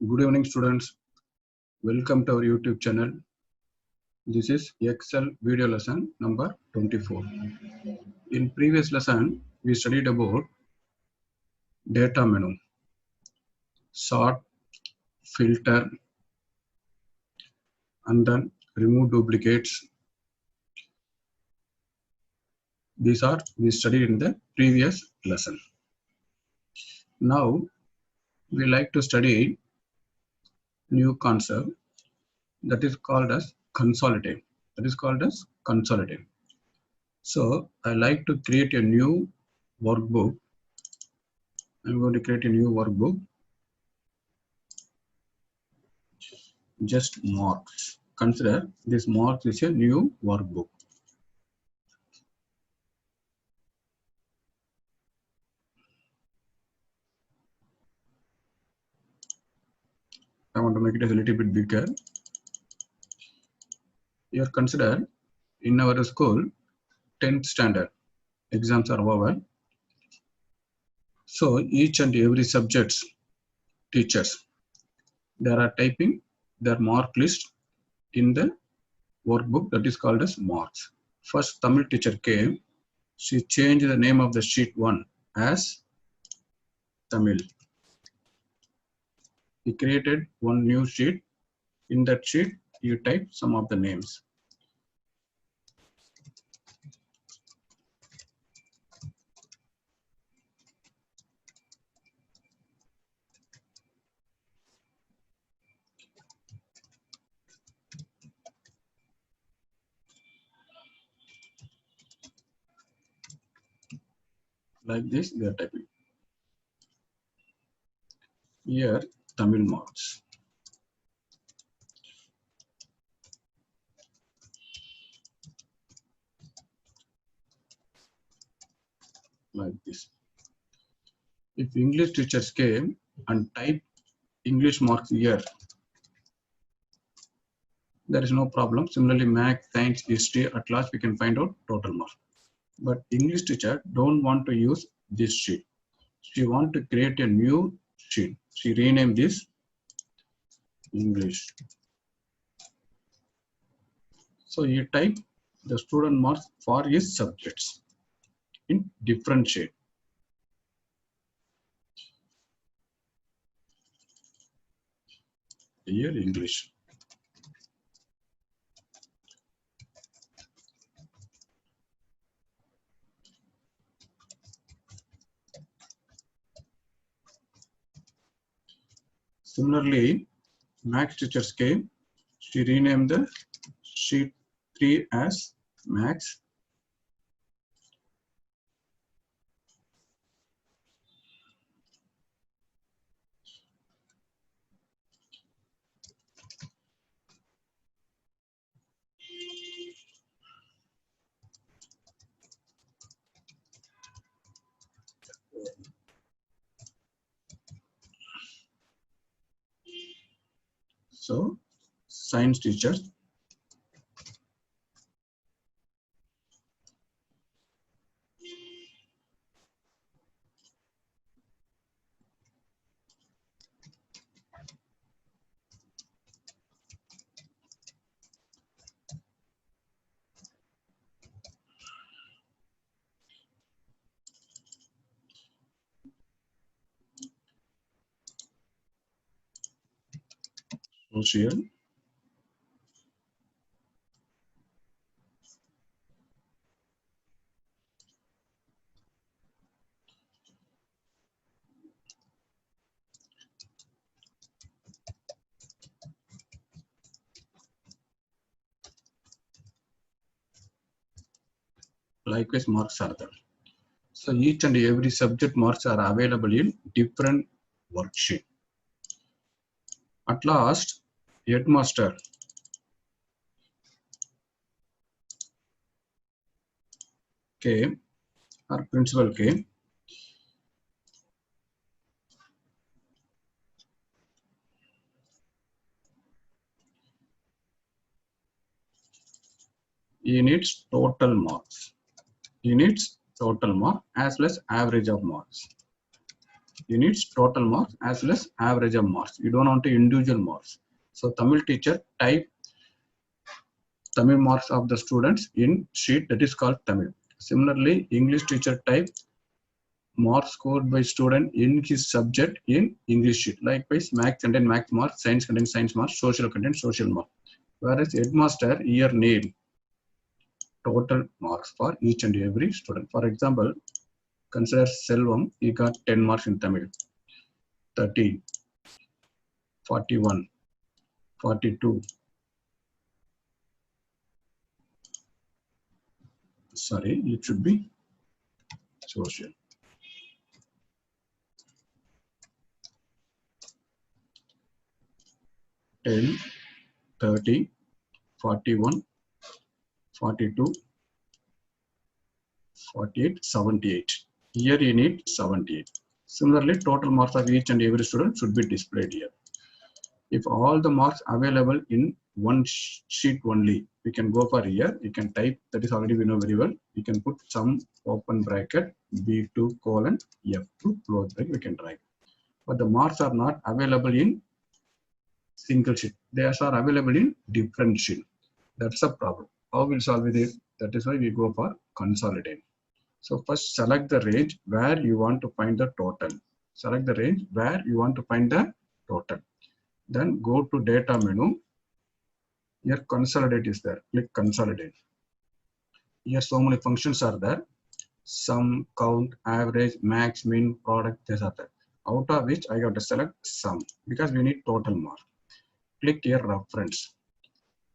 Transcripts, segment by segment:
Good evening, students. Welcome to our YouTube channel. This is Excel video lesson number 24. In previous lesson, we studied about data menu, sort, filter, and then remove duplicates. These are we studied in the previous lesson. Now, we like to study new concept that is called as consolidate. So I like to create a new workbook. I'm going to create a new workbook. Just marks. Consider this marks is a new workbook. I want to make it a little bit bigger. Here consider in our school 10th standard exams are over. So each and every subject's teachers, they are typing their mark list in the workbook that is called as marks. First Tamil teacher came, she changed the name of the sheet 1 as Tamil. He created one new sheet. In that sheet, you type some of the names. Like this, they are typing. Here, Tamil marks. Like this. If English teachers came and typed English marks here, there is no problem. Similarly, math, science, history, at last we can find out total marks. But English teacher don't want to use this sheet. She want to create a new sheet. She renamed this English. So you type the student marks for his subjects in different shade. Here English. Similarly, Max teachers came. She renamed the sheet 3 as Max. So, science teachers. Social. Likewise, marks are there. So each and every subject marks are available in different worksheet. At last, headmaster came, or principal came. He needs total marks. He needs total mark as well as average of marks. You need total marks as well as average of marks. You don't want to individual marks. So Tamil teacher type Tamil marks of the students in sheet that is called Tamil. Similarly, English teacher type marks scored by student in his subject in English sheet. Likewise, math content math marks, science content science marks, social content social marks. Whereas headmaster here need total marks for each and every student. For example, consider Selvam, he got 10 marks in Tamil, 30, 41, 42. Sorry, it should be social. 10, 30, 41, 42, 48, 78. Here you need 78. Similarly, total marks of each and every student should be displayed here. If all the marks available in one sheet only, we can go for here. You can type, that is already we know very well. You can put some open bracket B2 colon F2 close bracket, we can write. But the marks are not available in single sheet. They are available in different sheet. That's a problem. How we'll solve it? That is why we go for consolidate. So first select the range where you want to find the total. Select the range where you want to find the total. Then go to data menu. Here consolidate is there. Click consolidate. Here so many functions are there. Sum, count, average, max, min, product, these are there. Out of which I have to select sum because we need total mark. Click here reference.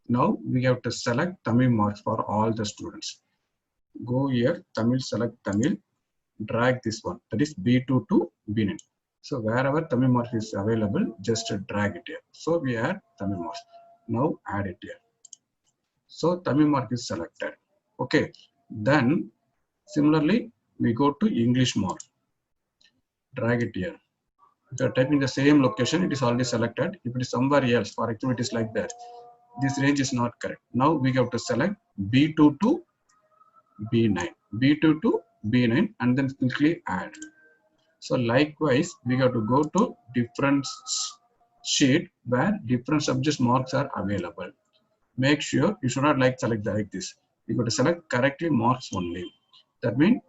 Now we have to select Tamil marks for all the students. Go here, Tamil, select Tamil, drag this one, that is B2 to B9. So wherever Tamil mark is available, just drag it here. So we add Tamil marks. Now add it here. So Tamil mark is selected. Okay. Then similarly, we go to English mark. Drag it here. If you are typing the same location, it is already selected. If it is somewhere else, for example, it is like that. This range is not correct. Now we have to select B2 to B9, B2 to B9, and then quickly add. So likewise, we have to go to different sheet where different subject marks are available. Make sure you should not select like this. You got to select correctly marks only. That means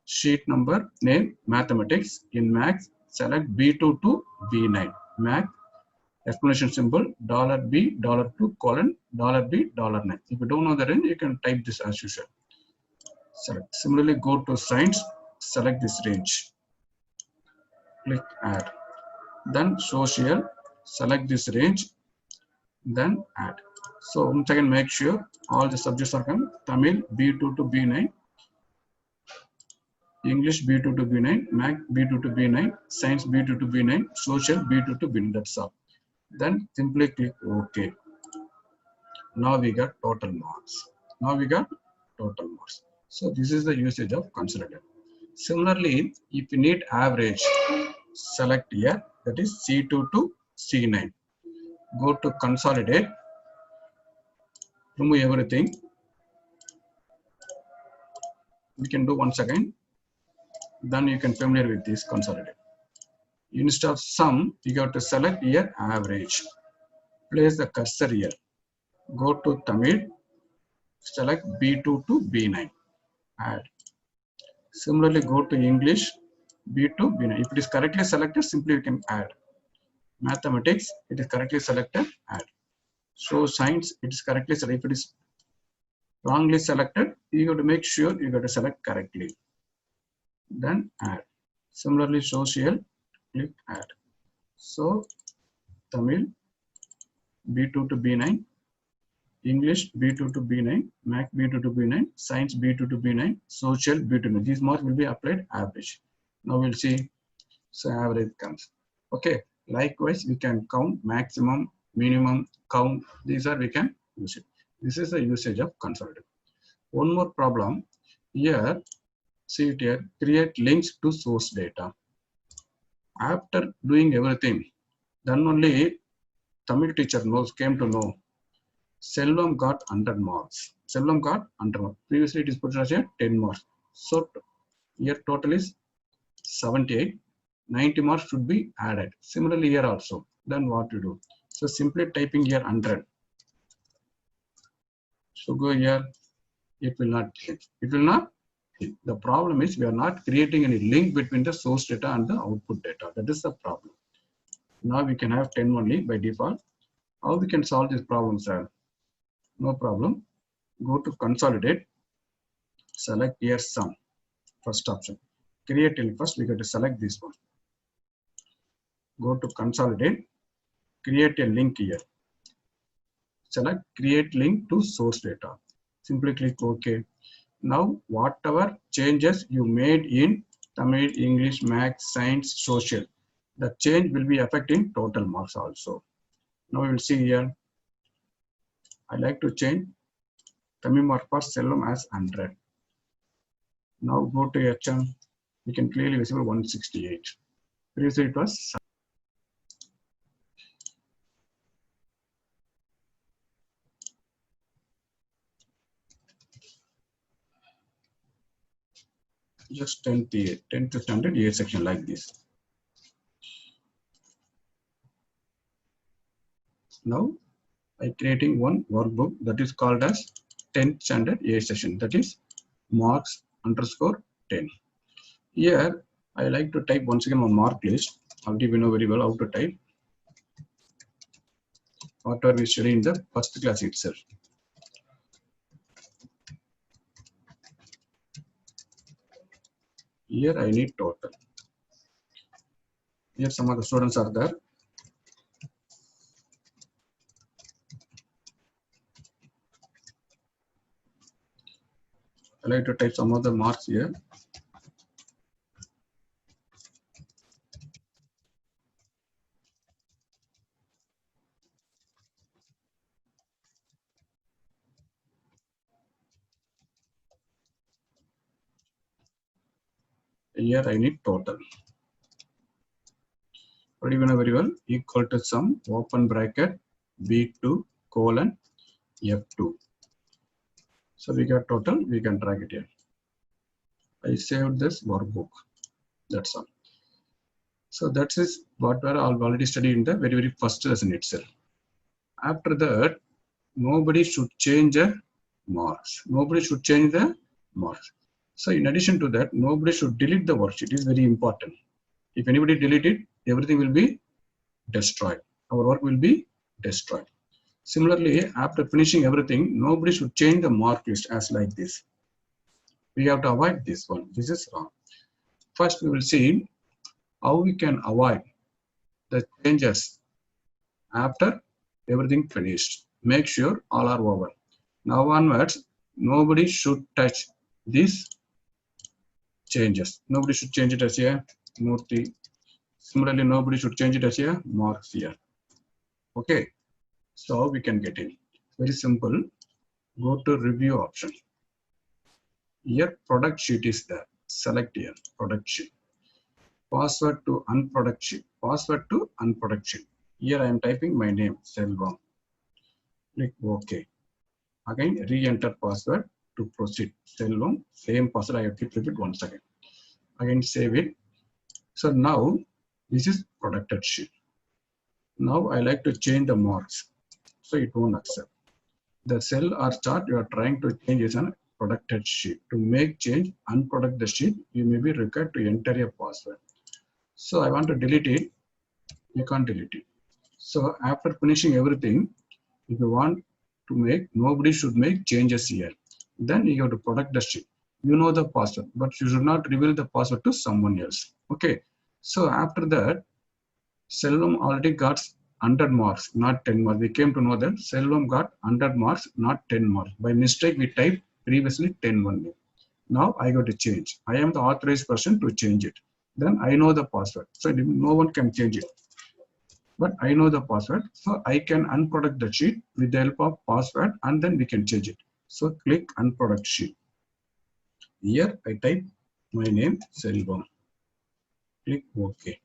sheet number name mathematics in max select B2 to B9 max explanation symbol $B $2 colon $B $9. If you don't know the range, you can type this as usual. Select. Similarly, go to science, select this range. Click add. Then social, select this range, then add. So once again, make sure all the subjects are come. Tamil B2 to B9, English B2 to B9, Math B2 to B9, Science B2 to B9, Social B2 to B9. That's all. Then simply click OK. Now we got total marks. So this is the usage of consolidated. Similarly, if you need average, select here, that is C2 to C9. Go to consolidate, remove everything. We can do once again. Then you can familiar with this consolidate. Instead of sum, you have to select here average. Place the cursor here. Go to Tamil, select B2 to B9. Add. Similarly, go to English B2, B9. If it is correctly selected, simply you can add. Mathematics, it is correctly selected, add. So science, it is correctly selected. If it is wrongly selected, you have to make sure you got to select correctly. Then add. Similarly, social, click add. So Tamil B2 to B9, English B2 to B9, Math B2 to B9, Science B2 to B9, Social B2 to B9. These marks will be applied average. Now we'll see. So average comes. Okay. Likewise, we can count maximum, minimum, count. These are we can use it. This is the usage of consolidated. One more problem here. See it here. Create links to source data. After doing everything, then only Tamil teacher came to know Selvam got 100 marks. Selvam got 100 marks. Previously it is put as 10 marks. So here total is 78. 90 marks should be added. Similarly here also. Then what you do? So simply typing here 100. So go here. It will not change. It will not. The problem is we are not creating any link between the source data and the output data. That is the problem. Now we can have 10 only by default. How we can solve this problem, sir? No problem. Go to consolidate. Select here sum. First option. Create link. First we got to select this one. Go to consolidate. Create a link here. Select create link to source data. Simply click OK. Now whatever changes you made in Tamil, English, Maths, Science, Social, the change will be affecting total marks also. Now we will see here. I like to change Tamil mark for Selvam as 100. Now go to HM. We can clearly visible 168. Previously it was. Just 10 to standard A section like this. Now I'm creating one workbook that is called as 10th standard A session, that is marks underscore 10. Here I like to type once again on mark list. Already we know very well how to type whatever we study in the first class itself. Here I need total. Here some of the students are there. I like to type some of the marks here. Here I need total. Already we know very well, equal to sum, open bracket, B2 colon F2. So we got total, we can drag it here. I saved this workbook. That's all. So that is what we I've already studied in the very first lesson itself. After that, nobody should change the marks. Nobody should change the marks. So in addition to that, nobody should delete the worksheet. It is very important. If anybody delete it, everything will be destroyed. Our work will be destroyed. Similarly, after finishing everything, nobody should change the mark list as like this. We have to avoid this one. This is wrong. First, we will see how we can avoid the changes after everything finished. Make sure all are over. Now onwards, nobody should touch these changes. Nobody should change it as a Murthy. Similarly, nobody should change it as a marks here. Okay, so we can get in. Very simple. Go to review option. Here product sheet is there. Select here product sheet. Password to unproduct sheet. Password to unproduct sheet. Here I am typing my name Selvam. Click OK. Again re-enter password to proceed. Selvam. Same password. I have to repeat once again. Again save it. So now this is protected sheet. Now I like to change the marks. So it won't accept. The cell or chart you are trying to change is an protected sheet. To make change, unprotect the sheet, you may be required to enter a password. So I want to delete it. You can't delete it. So after finishing everything, if you want to make, nobody should make changes here. Then you have to protect the sheet. You know the password, but you should not reveal the password to someone else. Okay. So after that, Selvam already got 100 marks, not 10 marks. We came to know that Selvam got 100 marks, not 10 marks. By mistake, we typed previously 10 only. Now I got to change. I am the authorized person to change it. Then I know the password. So no one can change it. But I know the password. So I can unprotect the sheet with the help of password and then we can change it. So click unprotect sheet. Here I type my name Selvam. Click OK.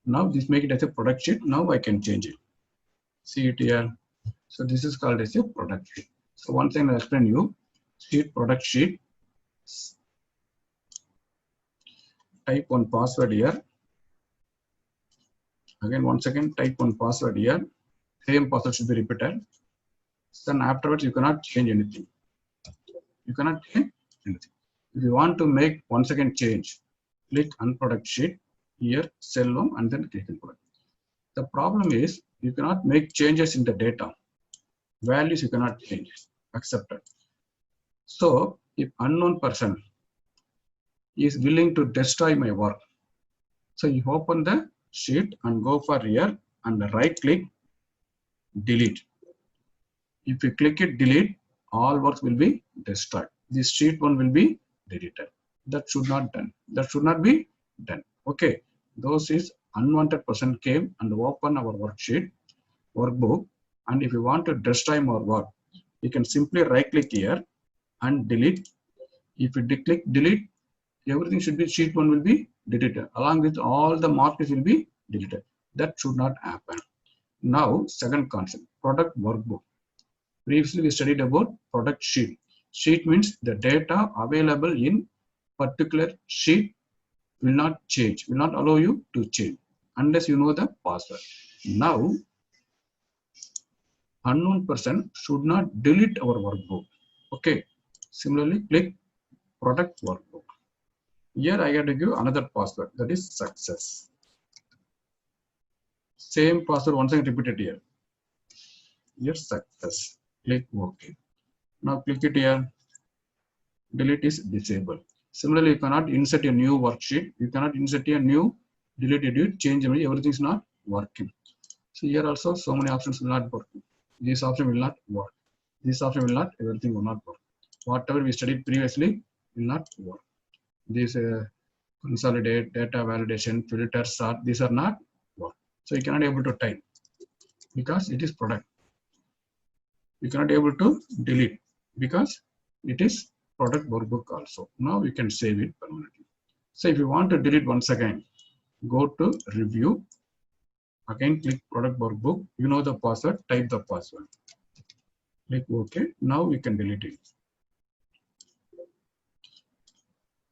Now this make it as a product sheet. Now I can change it. See it here. So this is called as a product sheet. So once I will explain you, sheet product sheet. Type one password here. Again, once again, type one password here. Same password should be repeated. Then afterwards, you cannot change anything. You cannot change anything. If you want to make once again change, click on product sheet here, cell home, and then click on product. The problem is you cannot make changes in the data. Values you cannot change. Accepted. So if unknown person is willing to destroy my work, so you open the sheet and go for here and right click, delete. If you click it, delete, all works will be destroyed. This sheet one will be deleted. That should not done. That should not be done. Okay. Those is unwanted person came and open our worksheet, workbook. And if you want to destroy more work, you can simply right click here and delete. If you click delete, everything should be sheet one will be deleted. Along with all the marks will be deleted. That should not happen. Now, second concept, product workbook. Previously, we studied about product sheet. Sheet means the data available in particular sheet will not change, will not allow you to change unless you know the password. Now, unknown person should not delete our workbook. Okay. Similarly, click product workbook. Here I have to give another password, that is success. Same password once again repeated here. Here success. Click OK. Now click it here. Delete is disabled. Similarly, you cannot insert a new worksheet. You cannot insert a new delete edit, change everything is not working. So here also so many options will not work. This option will not work. This option will not, everything will not work. Whatever we studied previously will not work. These consolidate, data validation, filter, sort, these are not work. So you cannot able to type because it is product. You cannot able to delete because it is product workbook also. Now you can save it permanently. So if you want to delete once again, go to review. Again, click product workbook. You know the password, type the password. Click OK. Now we can delete it.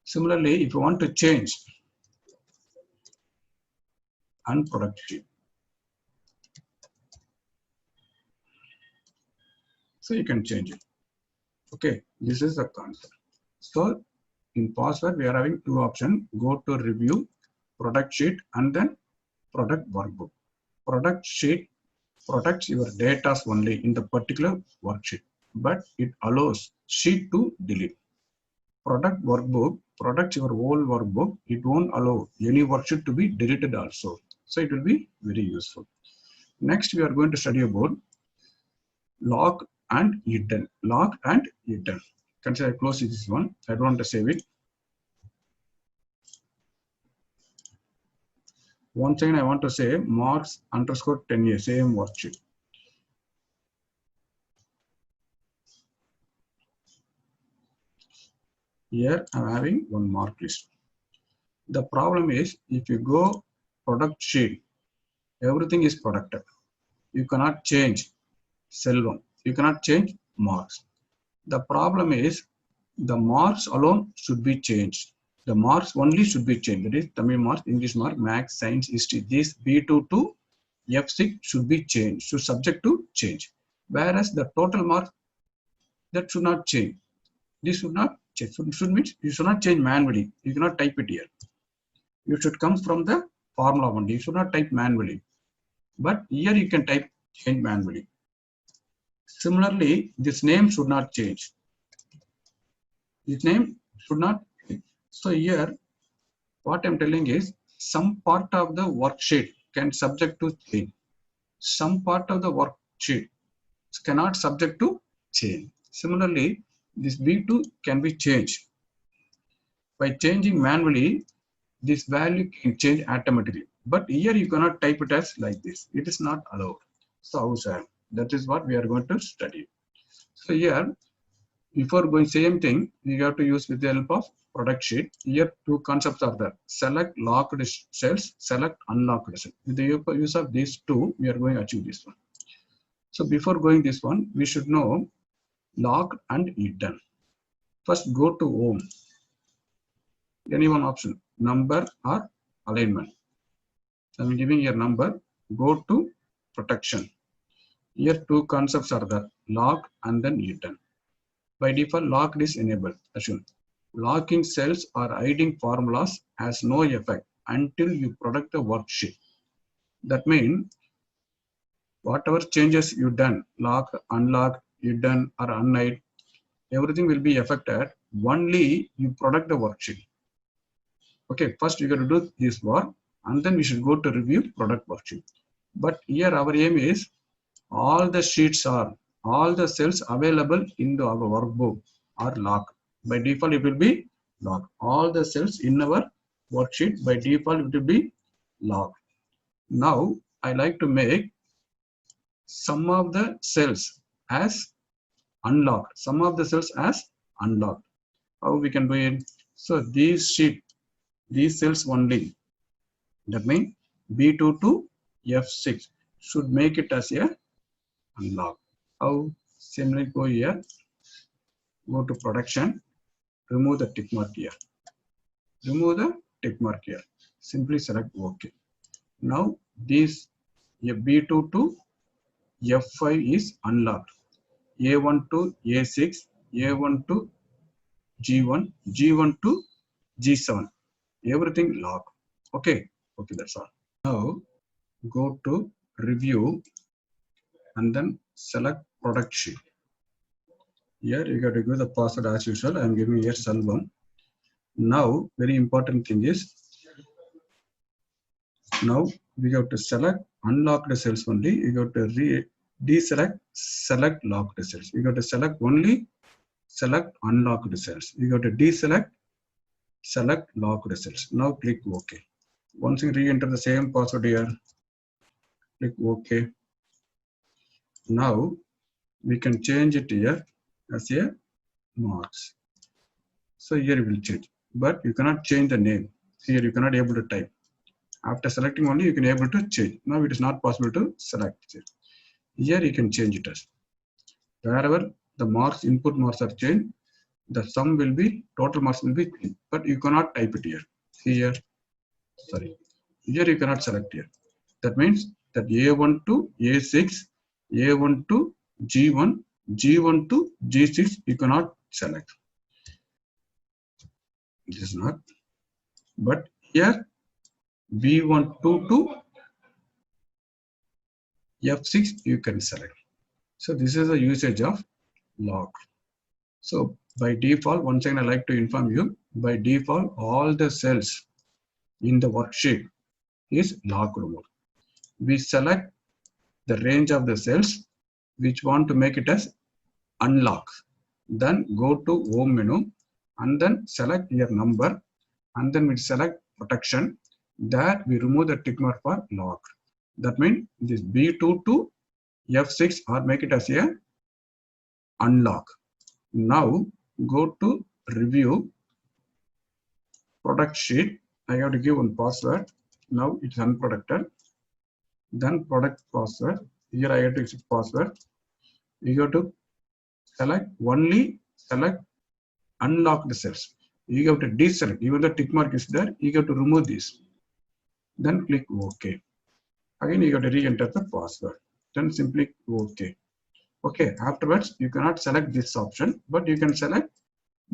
Similarly, if you want to change unproduct sheet, so you can change it. Okay, this is the concept. So in password, we are having two options. Go to review, product sheet, and then product workbook. Product sheet protects your data only in the particular worksheet, but it allows sheet to delete. Product workbook protects your whole workbook. It won't allow any worksheet to be deleted also. So it will be very useful. Next, we are going to study about log and hidden. Log and hidden. Consider I close this one. I don't want to save it. Once again, I want to say marks underscore 10A, same worksheet. Here I'm having one mark list. The problem is if you go product sheet, everything is producted. You cannot change cell one. You cannot change marks. The problem is the marks alone should be changed. The marks only should be changed. That is Tamil marks, English mark, Maths, Science, History. This B2 to F6 should be changed, should subject to change. Whereas the total marks, that should not change. This should not change. Should mean you should not change manually. You cannot type it here. You should come from the formula only. You should not type manually. But here you can type change manually. Similarly, this name should not change. This name should not change. So here, what I'm telling is some part of the worksheet can subject to change. Some part of the worksheet cannot subject to change. Similarly, this B2 can be changed. By changing manually, this value can change automatically. But here you cannot type it as like this. It is not allowed. So that is what we are going to study. So here, before going same thing, we have to use with the help of product sheet. Here two concepts are there. Select locked cells, select unlocked cells. With the use of these two, we are going to achieve this one. So before going this one, we should know locked and hidden. First go to home. Any one option, number or alignment. I'm giving your number. Go to protection. Here two concepts are there, lock and then hidden. By default, locked is enabled. Assume locking cells or hiding formulas has no effect until you product the worksheet. That means whatever changes you done, lock, unlock, hidden or unhide, everything will be affected only you product the worksheet. Okay, first you got to do this work and then we should go to review product worksheet. But here our aim is all the sheets are, all the cells available in our workbook are locked. By default, it will be locked. All the cells in our worksheet by default it will be locked. Now I like to make some of the cells as unlocked, some of the cells as unlocked. How we can do it? So these cells only. That means B2 to F6 should make it as a unlock. How? Simply go here, go to production, remove the tick mark here. Remove the tick mark here. Simply select OK. Now this B2 to F5 is unlocked. A1 to A6, A1 to G1, G1 to G7. Everything locked. Okay. Okay, that's all. Now go to review and then select product sheet. Here you got to give the password as usual. I am giving here Salvam. Now very important thing is, now we have to select unlocked cells only. You got to deselect, select locked cells. You got to select only, select unlocked cells. You got to deselect, select locked cells. Now click OK. Once you re-enter the same password here, click OK. Now we can change it here as a marks. So here you will change, but you cannot change the name. Here you cannot able to type. After selecting only, you can able to change. Now it is not possible to select it. Here you can change it as. Wherever the marks, input marks are changed, the sum will be, total marks will be changed, but you cannot type it here. Here, sorry. Here you cannot select here. That means that A1 to A6, A1 to G1, G1 to G6, you cannot select. This is not. But here, B12 to F6, you can select. So this is the usage of lock. So by default, once again I like to inform you, by default all the cells in the worksheet is locked mode. We select the range of the cells which want to make it as unlock. Then go to home menu and then select your number and then we select protection. That we remove the tick mark for lock. That means this B2 to F6 or make it as a unlock. Now go to review product sheet. I have to give one password. Now it's unprotected. Then product password. Here I have to use password. You have to select only, select unlocked cells. You have to deselect. Even the tick mark is there. You have to remove this. Then click OK. Again you have to re-enter the password. Then simply OK. Okay, afterwards you cannot select this option, but you can select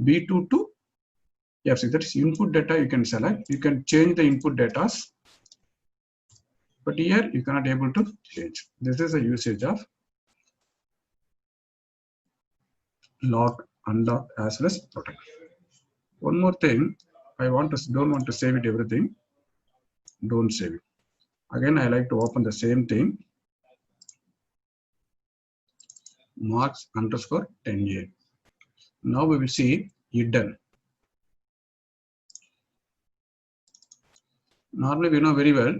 B2 to F6. That is input data you can select. You can change the input data, but here you cannot able to change. This is a usage of lock, unlock as well as protect. One more thing, don't want to save it everything. Don't save it. Again, I like to open the same thing. Marks underscore 10A. Now we will see hidden. Normally we know very well,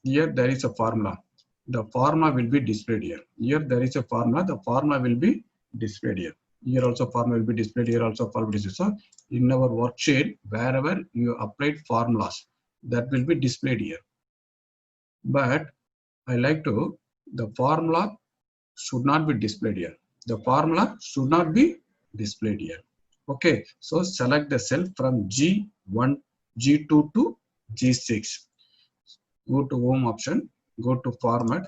here there is a formula. The formula will be displayed here. Here there is a formula, the formula will be displayed here. Here also formula will be displayed, here also formula will be displayed. So in our worksheet, wherever you applied formulas, that will be displayed here. But I like to, the formula should not be displayed here. The formula should not be displayed here. Okay, so select the cell from G1, G2 to G6. go to home option, go to format,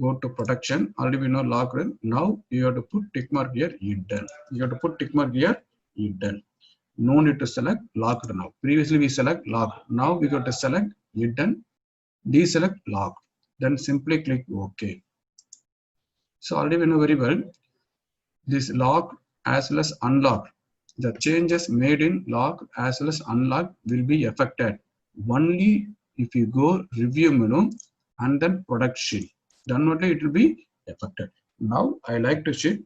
go to protection. Already we know locked. Now you have to put tick mark here, hidden. You have to put tick mark here, hidden. No need to select locked now. Previously we select locked. Now we got to select hidden, deselect locked. Then simply click OK. So already we know very well this locked as well as unlocked. The changes made in lock as well as unlock will be affected only if you go review menu and then product sheet. Then only it will be affected. Now I like to sheet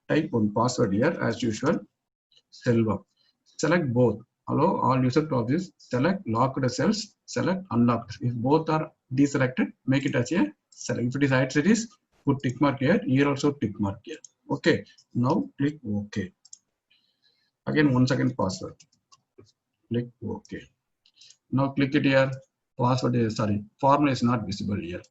type one password here as usual. Selva. Select both. Allow all user to this. Select locked cells. Select unlocked. If both are deselected, make it as a select. If it is hide series, put tick mark here. Here also tick mark here. Okay. Now click OK. Again 1 second password. Click OK. Now click it here. Password is formula is not visible here.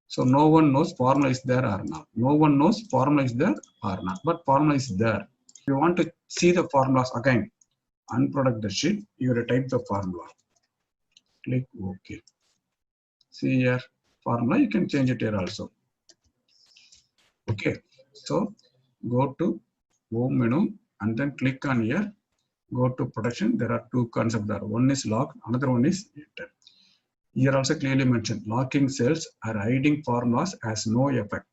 So no one knows formula is there or not. No one knows formula is there or not. But formula is there. If you want to see the formulas again, unproduct the sheet, you will type the formula. Click OK. See here formula, you can change it here also. Okay. So go to home menu and then click on here. Go to protection. There are two concepts there. One is lock, another one is hidden. Here also clearly mentioned locking cells or hiding formulas has no effect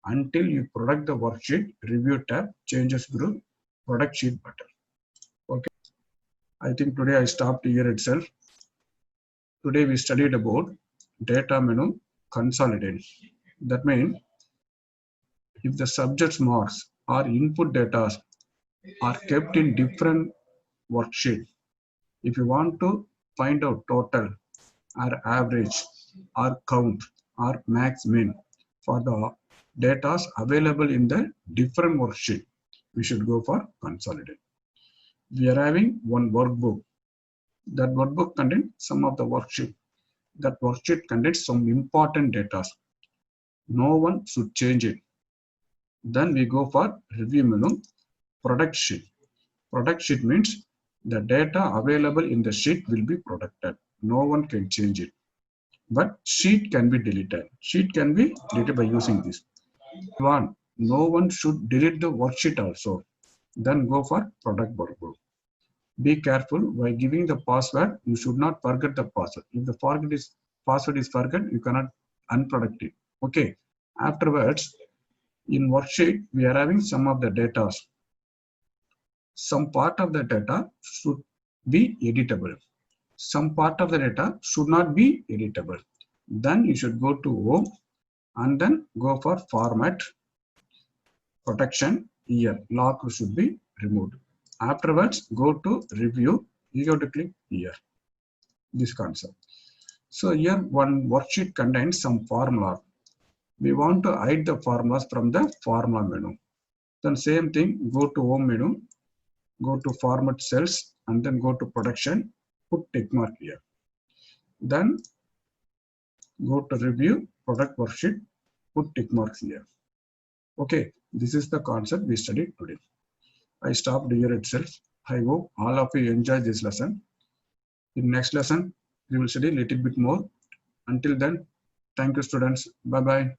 until you product the worksheet, review tab, changes group, product sheet button. Okay. I think today I stopped here itself. Today we studied about data menu consolidate. That means if the subject's marks or input data are kept in different worksheet, if you want to find out total or average or count or max min for the data available in the different worksheet, we should go for consolidate. We are having one workbook. That workbook contains some of the worksheet. That worksheet contains some important data. No one should change it. Then we go for review menu, product sheet. Product sheet means the data available in the sheet will be protected. No one can change it. But sheet can be deleted. Sheet can be deleted by using this. One, no one should delete the worksheet also. Then go for product workbook. Be careful while giving the password. You should not forget the password. If the password is forgotten, you cannot unproduct it. Okay. Afterwards, in worksheet, we are having some of the data. Some part of the data should be editable. Some part of the data should not be editable. Then you should go to home and then go for format, protection, here. Lock should be removed. Afterwards, go to review. You have to click here. This concept. So here one worksheet contains some formula. We want to hide the formulas from the formula menu. Then same thing, go to home menu, go to format cells and then go to protection, put tick mark here. Then go to review, product worksheet, put tick marks here. Okay, this is the concept we studied today. I stopped here itself. I hope all of you enjoy this lesson. In next lesson, we will study a little bit more. Until then, thank you students. Bye-bye.